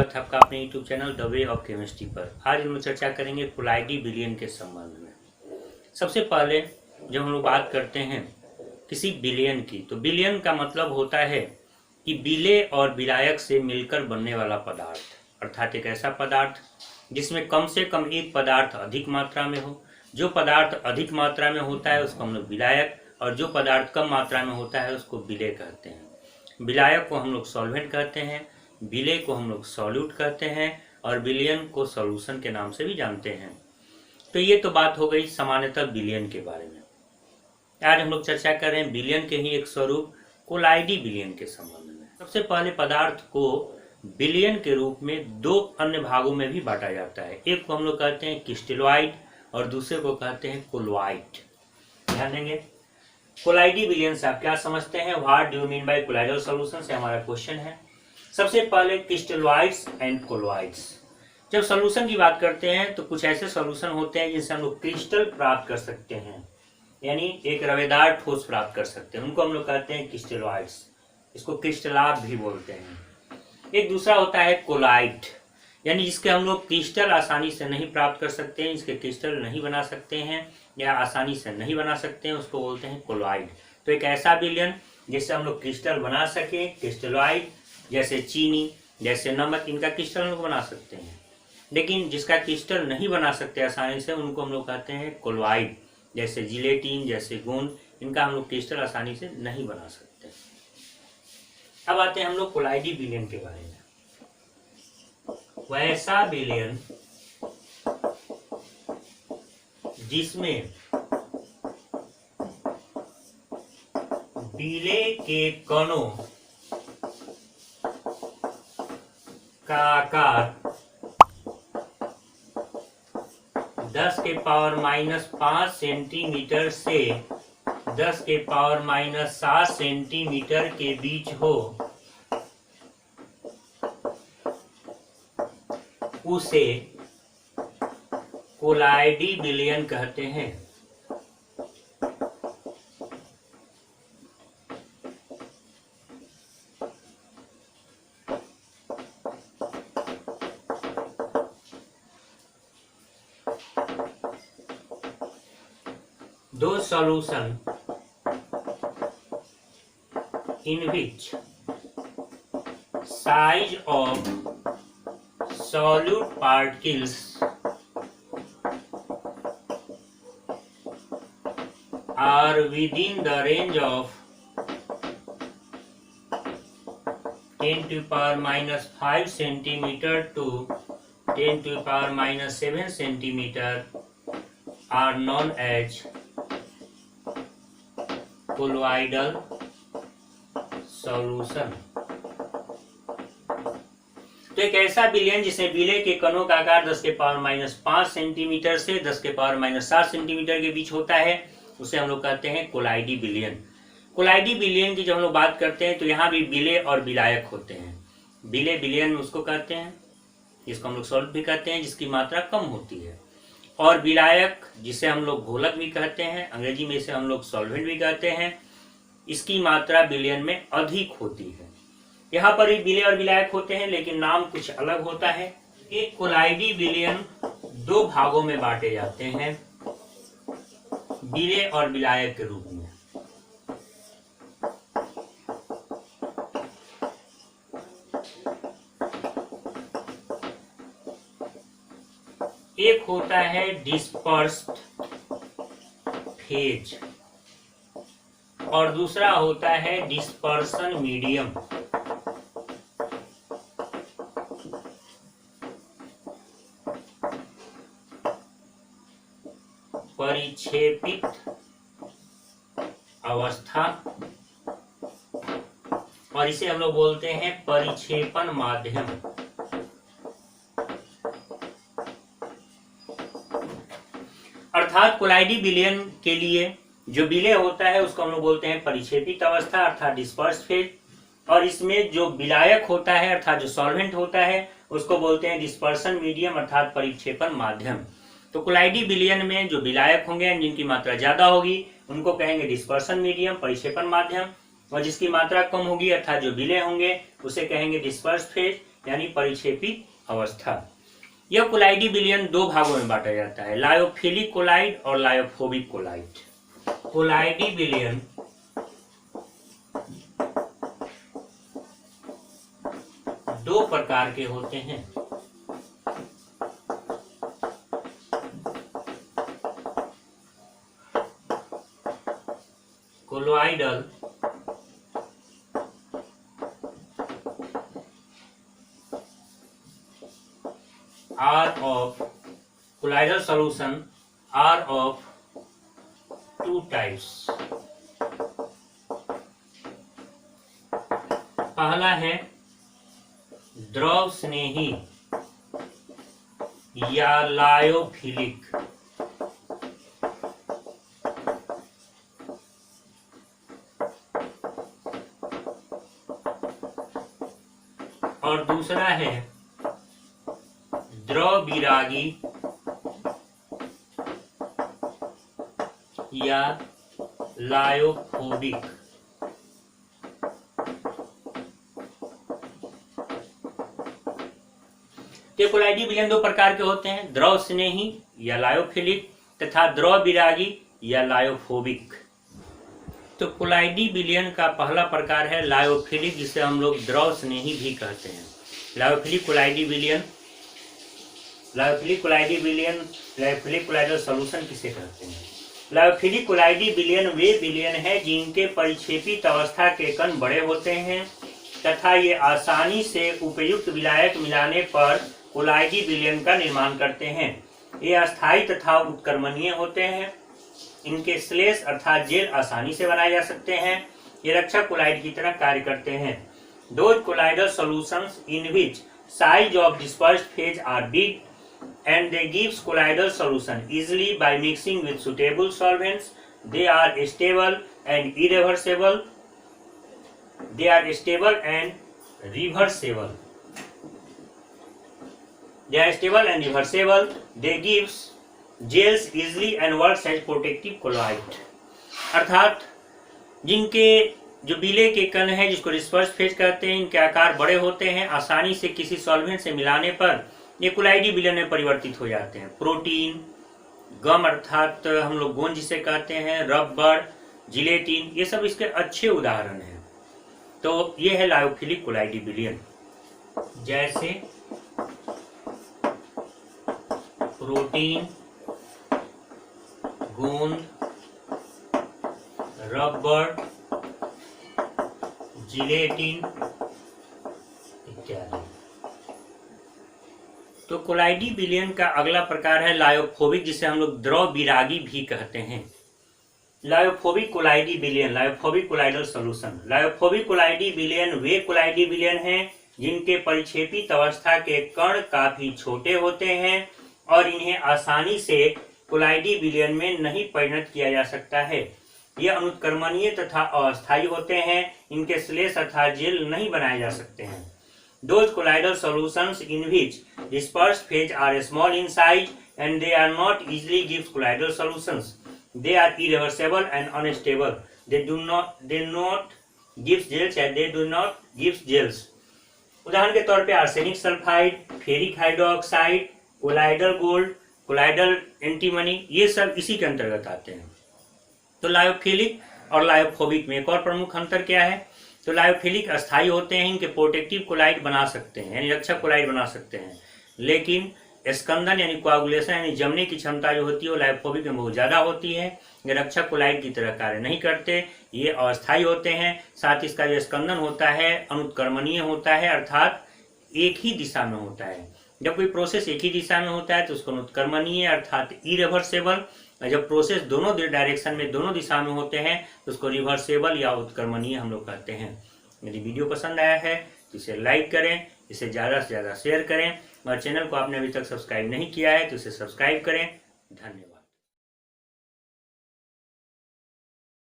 स्वागत है आपका अपने YouTube channel the way of chemistry पर। आज हम लोग चर्चा करेंगे कोलाइडी विलयन के संबंध में। सबसे पहले जब हम लोग बात करते हैं किसी विलयन की, तो विलयन का मतलब होता है कि विलेय और विलायक से मिलकर बनने वाला पदार्थ, अर्थात एक ऐसा पदार्थ जिसमें कम से कम एक पदार्थ अधिक मात्रा में हो। जो पदार्थ अधिक मात्रा में होता है उसको हम लोग विलायक, और जो पदार्थ कम मात्रा में होता है उसको विलेय कहते हैं। विलायक को हम लोग सॉल्वेंट कहते हैं, विलेय को हम लोग सॉल्यूट कहते हैं, और विलयन को सॉल्यूशन के नाम से भी जानते हैं। तो ये तो बात हो गई सामान्यतः विलयन के बारे में। आज हम लोग चर्चा कर रहे हैं विलयन के ही एक स्वरूप कोलाइडी विलयन के संबंध में। सबसे पहले पदार्थ को विलयन के रूप में दो अन्य भागों में भी बांटा जाता है। एक को हम लोग कहते हैं क्रिस्टलॉइड और दूसरे को कहते हैं कोलोइड। ध्यान देंगे, कोलाइडी विलयन से आप क्या समझते हैं, what do you mean by colloidal solution, से हमारा क्वेश्चन है। सबसे पहले क्रिस्टलॉइड्स एंड कोलोइड्स। जब सॉल्यूशन की बात करते हैं तो कुछ ऐसे सॉल्यूशन होते हैं जिनसे हम लोग क्रिस्टल प्राप्त कर सकते हैं, यानी एक रवेदार ठोस प्राप्त कर सकते हैं, उनको हम लोग कहते हैं क्रिस्टलॉइड्स। इसको क्रिस्टलाब भी बोलते हैं। एक दूसरा होता है कोलाइड, यानी जिसके हम लोग क्रिस्टल आसानी से नहीं प्राप्त कर सकते हैं, इसके क्रिस्टल नहीं बना सकते हैं या आसानी से नहीं बना सकते हैं, उसको बोलते हैं कोलोइड। तो एक ऐसा विलयन जिससे हम लोग क्रिस्टल बना सके, क्रिस्टलॉइड, जैसे चीनी, जैसे नमक, इनका क्रिस्टल हम लोग बना सकते हैं। लेकिन जिसका क्रिस्टल नहीं बना सकते आसानी से, उनको हम लोग कहते हैं कोलोइड, जैसे जिलेटिन, जैसे गोंद, इनका हम लोग क्रिस्टल आसानी से नहीं बना सकते। अब आते हैं हम लोग कोलाइडी विलयन के बारे में। वैसा विलयन जिसमें विलेय के कणों का आकार 10⁻⁵ सेंटीमीटर से 10⁻⁷ सेंटीमीटर के बीच हो, उसे कोलाइडी विलयन कहते हैं। Those solution in which size of solute particles are within the range of 10⁻⁵ centimeter to 10⁻⁷ centimeter are known as colloidal solution. तो एक ऐसा विलयन जिसमें विलेय के कणों का आकार 10⁻⁵ सेंटीमीटर से 10⁻⁷ सेंटीमीटर के बीच होता है, उसे हम लोग कहते हैं कोलाइडी विलयन। कोलाइडी विलयन की जब हम लोग बात करते हैं तो यहाँ भी विलेय और विलायक होते हैं। विलेय विलयन उसको कहते हैं जिसको हम लोग सॉल्ट भी कहते हैं, जिसकी मात्रा कम होती है, और विलायक जिसे हम लोग घोलक भी कहते हैं, अंग्रेजी में इसे हम लोग सॉल्वेंट भी कहते हैं, इसकी मात्रा विलयन में अधिक होती है। यहाँ पर भी विलेय और विलायक होते हैं लेकिन नाम कुछ अलग होता है। एक कोलाइडी विलयन दो भागों में बांटे जाते हैं विलेय और विलायक के रूप में। एक होता है डिस्पर्स्ड फेज और दूसरा होता है डिस्पर्सन मीडियम। परिक्षेपित अवस्था, और इसे हम लोग बोलते हैं परिक्षेपण माध्यम। अर्थात कोलाइडी विलयन के लिए जो विलेय होता है उसको हम लोग बोलते हैं परिक्षेपित अवस्था अर्थात डिस्पर्स फेज, और इसमें जो विलायक होता है अर्थात जो सॉल्वेंट होता है उसको बोलते हैं डिस्पर्सन मीडियम अर्थात परिक्षेपण माध्यम। तो कोलाइडी विलयन में जो विलायक होंगे जिनकी मात्रा ज्यादा होगी उनको कहेंगे डिस्पर्सन मीडियम परिक्षेपण माध्यम, और जिसकी मात्रा कम होगी अर्थात जो विलेय होंगे उसे कहेंगे डिस्पर्स फेज यानी परिक्षेपित अवस्था। यह कोलाइडी विलयन दो भागों में बांटा जाता है, लायोफिलिक कोलाइड और लायोफोबिक कोलाइड। कोलाइडी विलयन दो प्रकार के होते हैं, colloidal colloidal solution are of two types। पहला है द्रव स्नेही या लायोफिलिक, और दूसरा है द्रव विरागी या लायोफोबिक। तो कोलाइडी विलयन दो प्रकार के होते हैं, द्रव स्नेही या लायोफिलिक तथा द्रव विरागी या लायोफोबिक। तो कोलाइडी विलयन का पहला प्रकार है लायोफिलिक, जिसे हम लोग द्रव स्नेही भी कहते हैं। लायोफिलिक कोलाइडी विलयन, लायोफिलिक कोलाइडी विलयन, लायोफिलिक कोलाइडल सॉल्यूशन किसे कहते हैं? लायोफिलिक कोलाइडी विलयन वे विलयन है जिनके परिक्षेपित अवस्था के कण बड़े होते हैं तथा ये आसानी से उपयुक्त विलायक मिलाने पर कोलाइडी विलयन का निर्माण करते हैं। ये अस्थायी तथा उत्क्रमणीय होते हैं। इनके श्लेष अर्थात जेल आसानी से बनाए जा सकते हैं। ये रक्षक कोलाइड की तरह कार्य करते हैं। Those colloidal solutions in which size of dispersed phase are big and they gives colloidal solution easily by mixing with suitable solvents. They are stable and irreversible. They are stable and reversible. They are stable and reversible. They gives gels easily and works as protective colloid. अर्थात जिनके जो विलय के कण है जिसको disperse phase कहते हैं, इनके आकार बड़े होते हैं, आसानी से किसी सॉल्वेंट से मिलाने पर ये कोलाइडी विलयन में परिवर्तित हो जाते हैं। प्रोटीन, गम अर्थात हम लोग गोंद जिसे कहते हैं, रबर, जिलेटिन, ये सब इसके अच्छे उदाहरण हैं। तो ये है लायोफिलिक कोलाइडी विलयन, जैसे प्रोटीन, गोंद, रबर, जिलेटिन इत्यादि। तो कोलाइडी विलयन का अगला प्रकार है लायोफोबिक, जिसे हम लोग द्रव विरागी भी कहते हैं। लायोफोबिक कोलाइडी विलयन, लायोफोबिक कोलाइडल सॉल्यूशन। लायोफोबिक कोलाइडी विलयन वे कोलाइडी विलयन हैं जिनके परिक्षेपित अवस्था के कण काफी छोटे होते हैं और इन्हें आसानी से कोलाइडी विलयन में नहीं परिणत किया जा सकता है। ये अनुत्क्रमणीय तथा अस्थायी होते हैं। इनके श्लेष अर्थात जेल नहीं बनाए जा सकते हैं। Those colloidal solutions in which dispersed phase are small in size and they are not easily gives colloidal solutions. They are irreversible and unstable. They do not gives gels and they do not gives gels. उदाहरण के तौर पे arsenic sulphide, ferric hydroxide, colloidal gold, colloidal antimony, ये सब इसी के अंतर्गत आते हैं। तो लायोफिलिक और लायोफोबिक में एक और प्रमुख अंतर क्या है? तो लायोफिलिक अस्थायी होते हैं, इनके प्रोटेक्टिव कोलाइड बना सकते हैं यानी रक्षक कोलाइड बना सकते हैं, लेकिन स्कंदन यानी कोआगुलेशन यानी जमने की क्षमता जो होती है वो लायोफोबिक में बहुत ज़्यादा होती है। ये रक्षक कोलाइड की तरह कार्य नहीं करते, ये अस्थायी होते हैं। साथ ही इसका जो स्कंदन होता है अनुत्क्रमणीय होता है, अर्थात एक ही दिशा में होता है। जब कोई प्रोसेस एक ही दिशा में होता है तो उसको अनुत्क्रमणीय अर्थात इरिवर्सेबल, जब प्रोसेस दोनों डायरेक्शन में दोनों दिशा में होते हैं तो उसको रिवर्सेबल या उत्क्रमणीय हम लोग कहते हैं। यदि वीडियो पसंद आया है तो इसे लाइक करें, इसे ज़्यादा से ज़्यादा शेयर करें और चैनल को आपने अभी तक सब्सक्राइब नहीं किया है तो इसे सब्सक्राइब करें। धन्यवाद।